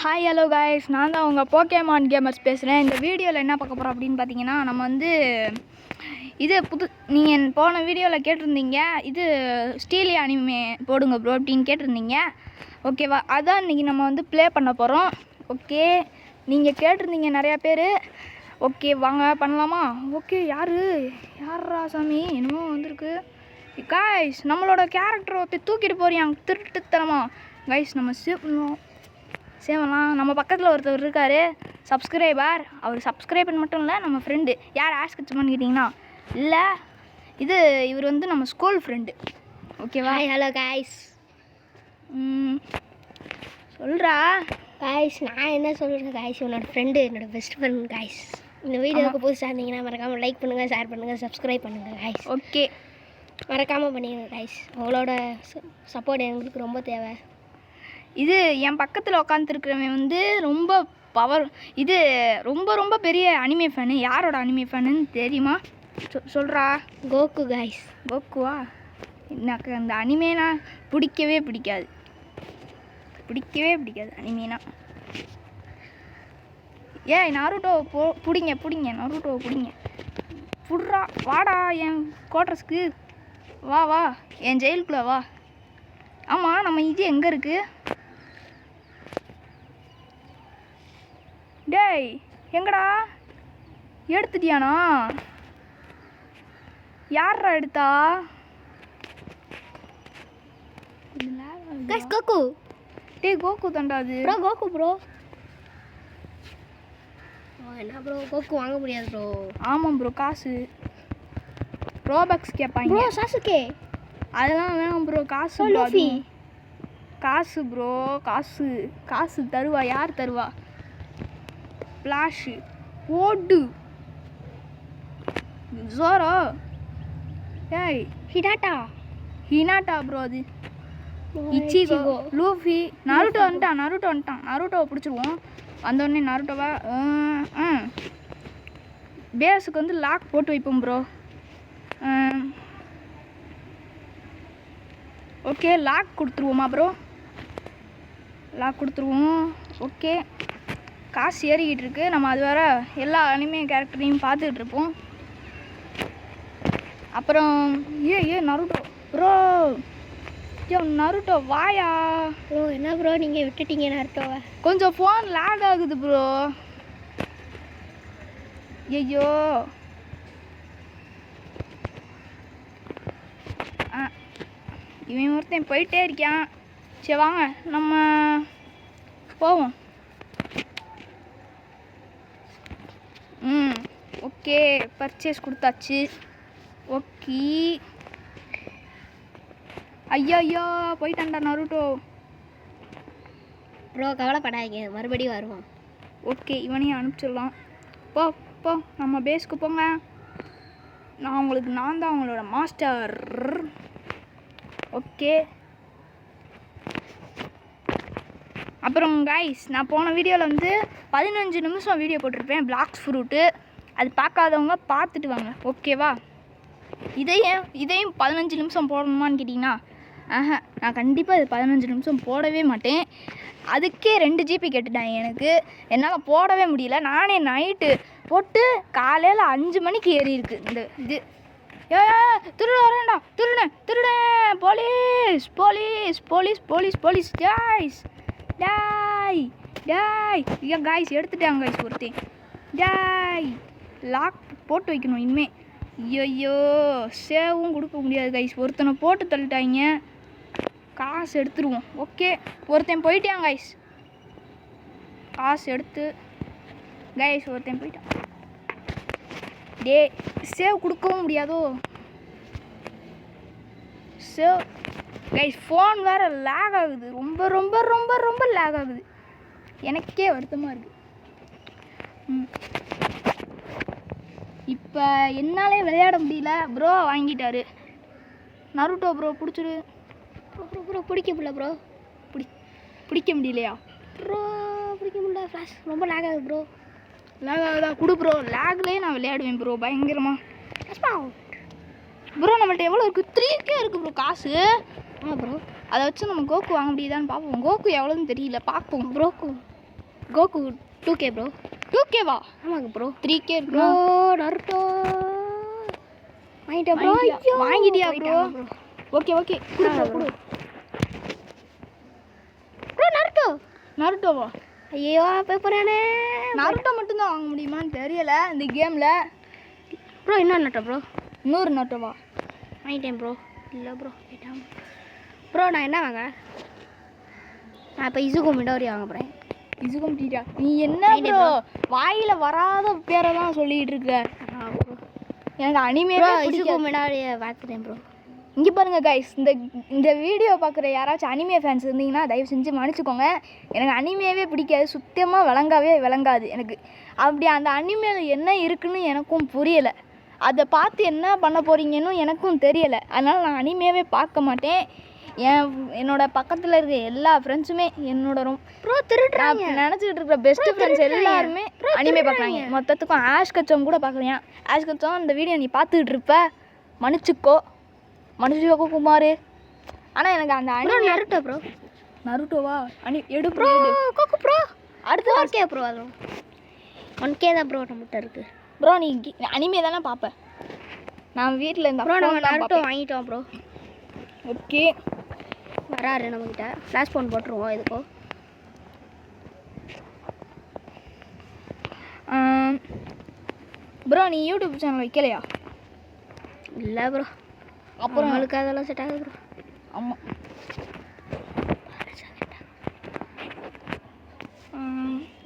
Hi hello guys, நான் தான் உங்கள் போக்கேமான் கேமர்ஸ் பேசுகிறேன். இந்த வீடியோவில் என்ன பார்க்க போகிறோம் அப்படின்னு பார்த்தீங்கன்னா, நம்ம வந்து இது நீங்கள் போன வீடியோவில் கேட்டிருந்தீங்க, இது ஸ்டீலி அனிமே போடுங்க ப்ரோ அப்படின்னு கேட்டிருந்தீங்க. ஓகேவா, அதான் இன்றைக்கி நம்ம வந்து ப்ளே பண்ண போகிறோம். ஓகே, நீங்கள் கேட்டிருந்தீங்க நிறையா பேர். ஓகே வாங்க பண்ணலாமா? ஓகே, யாரா சாமி என்னமோ வந்திருக்கு காய்ஸ். நம்மளோட கேரக்டரை ஒருத்தர் தூக்கிட்டு போறியாங்க திருட்டுத்தனமா. காய்ஸ் நம்ம சேவலாம். நம்ம பக்கத்தில் ஒருத்தர் இருக்கார் சப்ஸ்கிரைபர். அவர் சப்ஸ்கிரைபர் மட்டும் இல்லை, நம்ம ஃப்ரெண்டு. யார் ஆஸ்கச்சுமான்னு கேட்டிங்கன்னா இல்லை, இவர் வந்து நம்ம ஸ்கூல் ஃப்ரெண்டு. ஓகேவா? Hello guys. சொல்கிறா காய்ஸ், நான் என்ன சொல்கிறேன் காய்ஸ், என்னோடய ஃப்ரெண்டு, என்னோடய பெஸ்ட் ஃப்ரெண்ட் காய்ஸ். இந்த வீடியோவுக்கு புதுசாக இருந்தீங்கன்னா மறக்காமல் லைக் பண்ணுங்கள், ஷேர் பண்ணுங்கள், சப்ஸ்கிரைப் பண்ணுங்கள் காய்ஸ். ஓகே, மறக்காமல் பண்ணிடுங்க காய்ஸ். உங்களோட சப்போர்ட் எங்களுக்கு ரொம்ப தேவை. இது என் பக்கத்தில் உட்காந்துருக்கிறவன் வந்து ரொம்ப பவர். இது ரொம்ப ரொம்ப பெரிய அனிமே ஃபேனு. யாரோட அனிமே ஃபேனுன்னு தெரியுமா? சொல்கிறா. Goku guys. கோகுவா? எனக்கு அந்த அனிமேனா பிடிக்கவே பிடிக்காது அனிமேனா. ஏய் நருட்டோ பிடிங்க நருட்டோ பிடிங்க. புட்றா, வாடா என் கோட்ரஸ்க்கு. வா என் ஜெயிலுக்குள்ளே வா. ஆமாம், நம்ம இது எங்கே இருக்குது? டேய் எங்கடா எடுத்துட்டியானா? யாரா எடுத்தா? Guys Coco. டேய் கோகு தாண்டாது ப்ரோ. Coco bro. என்ன ப்ரோ, கோகு வாங்க முடியாது ப்ரோ. ஆமாம் ப்ரோ, காசு ரோபக்ஸ் கேட்பாங்க ப்ரோ. சாசுகே அதெல்லாம் வேணாம் ப்ரோ. காசு ப்ரோ, காசு ப்ரோ, காசு தருவா. யார் தருவா? ஃப்ளாஷு ஓடு ஜோரோ. ஏய் ஹினாட்டா ப்ரோ. அது இச்சிகோ, லூஃபி, நருட்டோ வந்துட்டான். நருட்டோவை பிடிச்சிருவோம். வந்தோடனே நருட்டோவா பேஸுக்கு வந்து லாக் போட்டு வைப்போம் ப்ரோ. ஓகே, லாக் கொடுத்துருவோமா ப்ரோ? லாக் கொடுத்துருவோம். ஓகே, காசு ஏறிக்கிட்டு இருக்கு. நம்ம அது வேற எல்லா அனிமே கேரக்டரையும் பார்த்துக்கிட்டு இருப்போம். அப்புறம் நருட்டோ ப்ரோ. நருட்டோ வாயா ப்ரோ. என்ன ப்ரோ நீங்கள் விட்டுட்டீங்க நருட்டோவை? கொஞ்சம் ஃபோன் லேக் ஆகுது ப்ரோ. ஐயோ இவன் ஒருத்தன் போயிட்டே இருக்கான். சரி வாங்க நம்ம போவோம். ஓகே, பர்ச்சேஸ் கொடுத்தாச்சு. ஓகே, ஐயா போயிட்டான்டா நருட்டோ. ப்ரோ கவலைப்படாதீங்க, மறுபடியும் வருவோம். ஓகே, இவனையும் அனுப்பிச்சிடலாம். போ நம்ம பேஸ்க்கு போங்க. நான் தான் உங்களோட மாஸ்டர். ஓகே, அப்புறம் கைஸ், நான் போன வீடியோவில் வந்து 15 நிமிஷம் வீடியோ போட்டிருப்பேன் பிளாக்ஸ் ஃப்ரூட்டு. அது பார்க்காதவங்க பார்த்துட்டு வாங்க. ஓகேவா? இதையும் 15 நிமிஷம் போடணுமான்னு கேட்டிங்கன்னா நான் கண்டிப்பாக இது 15 நிமிஷம் போடவே மாட்டேன். அதுக்கே 2 GB கேட்டுட்டாங்க எனக்கு. என்னால் போடவே முடியல. நானே நைட்டு போட்டு காலையில் 5 மணிக்கு ஏறி இருக்கு இந்த இது. திருட வரேன்டா, திருடேன், போலீஸ் டாய் ஏன் காய்ஸ் எடுத்துட்டாங்க காய்ஸ் ஒருத்தன். டாய் லாக் போட்டு வைக்கணும் இனிமே. ஐயோ சேவும் கொடுக்க முடியாது காய்ஸ். ஒருத்தனை போட்டு தள்ளிட்டாங்க. காசு எடுத்துருவோம். ஓகே, ஒருத்தன் போயிட்டான் காய்ஸ். காசு எடுத்து காய்ஸ் ஒருத்தன் போயிட்டான். டே சேவ் கொடுக்கவும் முடியாதோ? சேவ் கைஸ், ஃபோன் வேறு லேக் ஆகுது. ரொம்ப ரொம்ப ரொம்ப ரொம்ப லேக் ஆகுது. எனக்கே வருத்தமாக இருக்குது. இப்போ என்னாலே விளையாட முடியல. ப்ரோ வாங்கிட்டாரு நருட்டோ. ப்ரோ பிடிச்சிரு. ப்ரோ பிடிக்க முடியல ப்ரோ. பிடிக்க முடியலையா ப்ரோ? பிடிக்க முடியல. ஃப்ளாஷ் ரொம்ப லேக் ஆகுது ப்ரோ. லேக் ஆகுதா? கொடு ப்ரோ. லேக்லேயே நான் விளையாடுவேன் ப்ரோ பயங்கரமாக. ப்ரோ நம்மள்ட்ட எவ்வளோ இருக்குது? 3K இருக்குது ப்ரோ காசு. ப்ரோ அதை வச்சு நம்ம கோகு வாங்க முடியுதான்னு பார்ப்போம். கோகு எவ்வளோன்னு தெரியல, பார்ப்போம். Goku 2K bro. 2K-வா? ஆமாங்க ப்ரோ. 3K ப்ரோ நருட்டோ வாங்கிட்டேன் ப்ரோ. வாங்கிட்டியா ப்ரோ? ஓகே ஓகே குடு ப்ரோ. Bro Naruto. நருட்டோவா? ஐயோ போறானே. நருட்டோ மட்டும் தான் வாங்க முடியுமான்னு தெரியல இந்த கேம்ல. ப்ரோ இன்னொரு நருட்டோ ப்ரோ. இன்னொரு நருட்டோவா? வாங்கிட்டேன் ப்ரோ. இல்லை ப்ரோ கேட்டான் ப்ரோ. நான் என்ன வாங்க? நான் இப்போ இசுகு மிடோரி வாங்க போகிறேன். Izuku Midoriya? நீ என்ன ப்ரோ வாயில வராத பேரை தான் சொல்லிட்டு இருக்க. எனக்கு அனிமே இசுகு மிடோரியை பார்த்துட்டேன் ப்ரோ. இங்கே பாருங்க கைஸ், இந்த வீடியோ பார்க்குற யாராச்சும் அனிமே ஃபேன்ஸ் இருந்தீங்கன்னா தயவு செஞ்சு மன்னிச்சுக்கோங்க. எனக்கு அனிமேவே பிடிக்காது, சுத்தமாக விளங்காது எனக்கு. அப்படி அந்த அனிமேல என்ன இருக்குன்னு எனக்கும் புரியலை. அதை பார்த்து என்ன பண்ண போகிறீங்கன்னு எனக்கும் தெரியலை. அதனால் நான் அனிமேவே பார்க்க மாட்டேன். என்னோட பக்கத்தில் இருக்க எல்லா ஃப்ரெண்ட்ஸுமே என்னோட நினச்சிக்கிட்டு இருக்கிற பெஸ்ட் ஃப்ரெண்ட்ஸ் எல்லாருமே அனிமே பார்க்குறாங்க. மொத்தத்துக்கும் ஆஷ் கச்சம் கூட பார்க்குறேன். ஆஷ் கச்சம் இந்த வீடியோ நீ பார்த்துக்கிட்டு இருப்ப, மன்னிச்சுக்கோ குமார். ஆனால் எனக்கு அந்த அனிமே நருட்டோ ப்ரோ. நருட்டோவா? எடு ப்ரோ. Coco bro. அடுத்து 1K ப்ரோ. அது 1K தான் ப்ரோ நம்மகிட்ட இருக்குது. ப்ரோ நீ அனிமே தானே பார்ப்பேன். நான் வீட்டில் இருந்த ப்ரோ நம்ம நருட்டோ வாங்கிட்டோம் ப்ரோ. ஓகே வராரு நம்மக்கிட்ட. ஃப்ளாஷ் ஃபோன் போட்டுருவோம் எதுக்கோ. ப்ரோ நீ யூடியூப் சேனல் வைக்கலையா? இல்லை ப்ரோ. அப்புறம் நம்மளுக்கு அதெல்லாம் செட் ஆகுது ப்ரோ. ஆமாம்.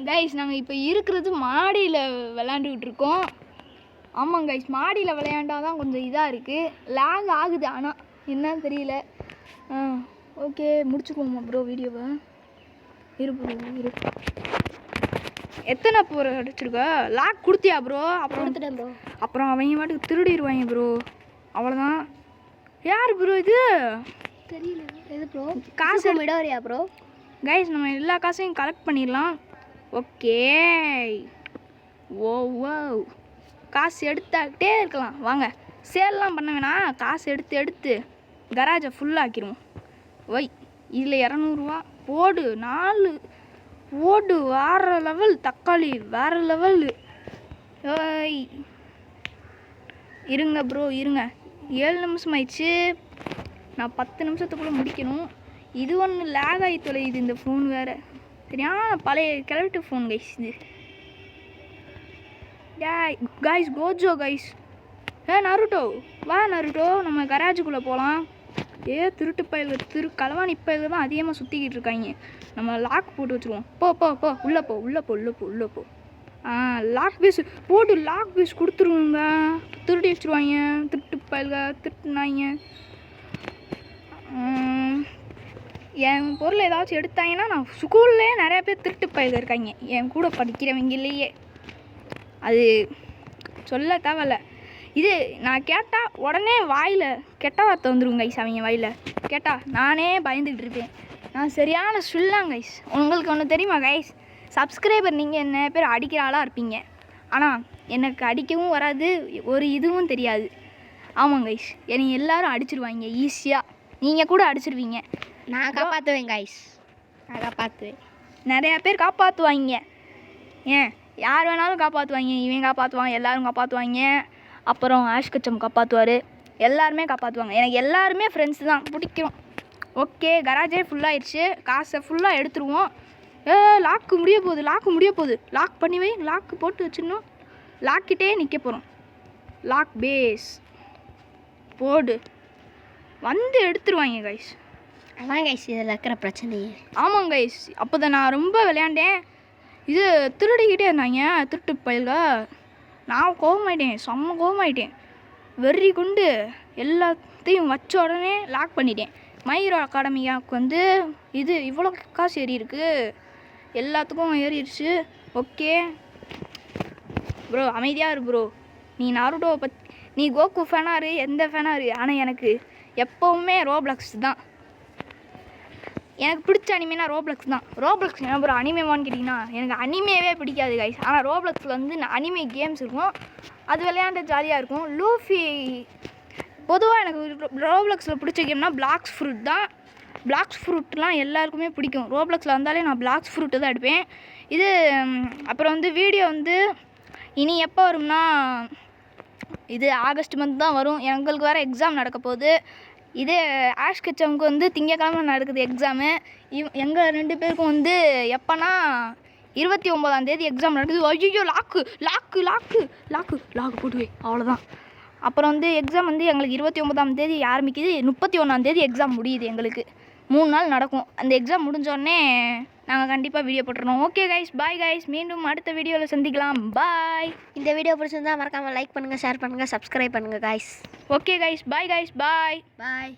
கைஸ் நாங்கள் இப்போ இருக்கிறது மாடியில் விளையாண்டுக்கிட்டு இருக்கோம். ஆமாம் கைஸ், மாடியில் விளையாண்டா தான் கொஞ்சம் இதாக இருக்குது. லேக் ஆகுது, ஆனால் என்னன்னு தெரியல. ஓகே முடிச்சுக்கோமா ப்ரோ வீடியோவை. இரு எத்தனை போகிற அடிச்சிருக்க? லாக் கொடுத்தியா ப்ரோ? அப்புறம் கொடுத்துட்டேன் ப்ரோ. அப்புறம் அவங்க மாட்டுக்கு திருடிடுவாங்க ப்ரோ. அவ்வளோதான். யார் ப்ரோ இது? தெரியல எது ப்ரோ. காசு மிடோரியா ப்ரோ? கைஸ் நம்ம எல்லா காசையும் கலெக்ட் பண்ணிடலாம். ஓகே ஓ காசு எடுத்துக்கிட்டே இருக்கலாம். வாங்க சேல்லாம் பண்ண வேணாம், காசு எடுத்து கராஜை ஃபுல்லாக்கிடுவோம். இதில் 200 ரூபா போடு. 4 போடு. வேறு லெவல். தக்காளி வேறு லெவல். இருங்க ப்ரோ இருங்க. 7 நிமிஷம் ஆயிடுச்சு. நான் 10 நிமிஷத்துக்குள்ளே முடிக்கணும். இது ஒன்று லேக் ஆகி தொலையுது இந்த ஃபோன் வேறு. சரியான பழைய கிளவிட்டு ஃபோன் கைஸ் இது. Guys Gojo guys. நருட்டோ வா நருட்டோ, நம்ம கராஜுக்குள்ளே போகலாம். திருட்டு பயில்கள் களவாணி பயில்கள் தான் அதிகமாக சுற்றிக்கிட்டு இருக்காங்க. நம்ம லாக் போட்டு வச்சுருவோம். போ உள்ளே போ. லாக் பீஸ் போட்டு லாக் பீஸ் கொடுத்துருவோங்க. திருடி வச்சுருவாங்க திருட்டு பயில்கள், திருட்டுனாங்க. என் பொருள் ஏதாச்சும் எடுத்தாங்கன்னா, நான் ஸ்கூல்லே நிறைய பேர் திருட்டு பயில்கள் இருக்காங்க என் கூட படிக்கிறவங்களையே. அது சொல்ல தேவையில்ல. இது நான் கேட்டால் உடனே வாயில் கெட்ட வார்த்தை வந்துடும் கைஸ். அவங்க வாயில் கேட்டால் நானே பயந்துக்கிட்டு இருப்பேன். நான் சரியான சொல்லாங்க கைஸ். உங்களுக்கு ஒன்று தெரியுமா கைஸ்? சப்ஸ்கிரைபர் நீங்கள் என்ன பேர் அடிக்கிற ஆளாக இருப்பீங்க, ஆனால் எனக்கு அடிக்கவும் வராது, ஒரு இதுவும் தெரியாது. ஆமாம் கைஸ், என்னை எல்லோரும் அடிச்சிருவாங்க ஈஸியாக. நீங்கள் கூட அடிச்சிருவீங்க. நான் காப்பாற்றுவேன் கைஸ். நான் காப்பாற்றுவேன். நிறையா பேர் காப்பாற்றுவாங்க. யார் வேணாலும் காப்பாற்றுவாங்க. இவன் காப்பாற்றுவான், எல்லோரும் காப்பாற்றுவாங்க. அப்புறம் ஆஷ் கச்சம் காப்பாற்றுவார். எல்லாருமே காப்பாற்றுவாங்க. எனக்கு எல்லாருமே ஃப்ரெண்ட்ஸ் தான், பிடிக்கும். ஓகே கராஜே ஃபுல்லாகிடுச்சு. காசை ஃபுல்லாக எடுத்துருவோம். லாக்கு முடிய போகுது. லாக் பண்ணி வை. லாக்கு போட்டு வச்சிடணும். லாக்கிட்டே நிற்க போகிறோம். லாக் பேஸ் போடு. வந்து எடுத்துருவாங்க கைஸ். அதான் கைஸ் இதில் இருக்கிற பிரச்சனையே. ஆமாங்க கைஸ், அப்போ தான் நான் ரொம்ப விளையாண்டேன். இது திருடிக்கிட்டே இருந்தாங்க திருட்டு பயில்க. நான் கோவமாயிட்டேன், செம்ம கோவமாயிட்டேன். வெறி கொண்டு எல்லாத்தையும் வச்ச உடனே லாக் பண்ணிட்டேன். மை ஹீரோ அகாடமியாவுக்கு வந்து இது இவ்வளோ காசு ஏறி இருக்குது, எல்லாத்துக்கும் ஏறிடுச்சு. ஓகே ப்ரோ அமைதியாக இரு ப்ரோ. நீ நருட்டோவை நீ கோகு ஃபேனாரு, எந்த ஃபேனாரு, ஆனால் எனக்கு எப்போவுமே ரோப்ளக்ஸ் தான். எனக்கு பிடிச்ச அனிமேனா ரோப்ளக்ஸ் தான். ரோப்ளக்ஸ் என்ன ப்ரோ அனிமேவான்னு கேட்டிங்கன்னா, எனக்கு அனிமேவே பிடிக்காது கைஸ். ஆனால் ரோப்ளக்ஸில் வந்து அனிமே கேம்ஸ் இருக்கும், அது விளையாண்டு ஜாலியாக இருக்கும். லூஃபி பொதுவாக எனக்கு ரோப்ளக்ஸில் பிடிச்ச கேம்னா பிளாக்ஸ் ஃப்ரூட் தான். பிளாக்ஸ் ஃப்ரூட்லாம் எல்லாருக்குமே பிடிக்கும். ரோப்ளக்ஸில் வந்தாலே நான் பிளாக்ஸ் ஃப்ரூட்டு தான் எடுப்பேன். இது அப்புறம் வந்து வீடியோ வந்து இனி எப்போ வரும்னா இது ஆகஸ்ட் மந்த் தான் வரும். எங்களுக்கு வேறு எக்ஸாம் நடக்க போகுது. இது ஆஷ் கச்சமுக்கு வந்து திங்கக்கிழமை நடக்குது எக்ஸாமு. எங்கள் 2 பேருக்கும் வந்து எப்போனா 29ஆம் தேதி எக்ஸாம் நடக்குது. ஐயோ lock lock lock lock lock போட்டுவே அவ்வளோதான். அப்புறம் வந்து எக்ஸாம் வந்து எங்களுக்கு 29ஆம் தேதி ஆரம்பிக்குது. 31ஆம் தேதி எக்ஸாம் முடியுது. எங்களுக்கு 3 நாள் நடக்கும். அந்த எக்ஸாம் முடிஞ்சோடனே நாங்கள் கண்டிப்பாக வீடியோ போட்டுருவோம். ஓகே கைஸ், பாய் கைஸ், மீண்டும் அடுத்த வீடியோவில் சந்திக்கலாம். பாய். இந்த வீடியோ பிடிச்சிருந்தா மறக்காமல் லைக் பண்ணுங்கள், ஷேர் பண்ணுங்கள், சப்ஸ்கிரைப் பண்ணுங்கள் guys. Okay guys, bye guys, bye. பாய்.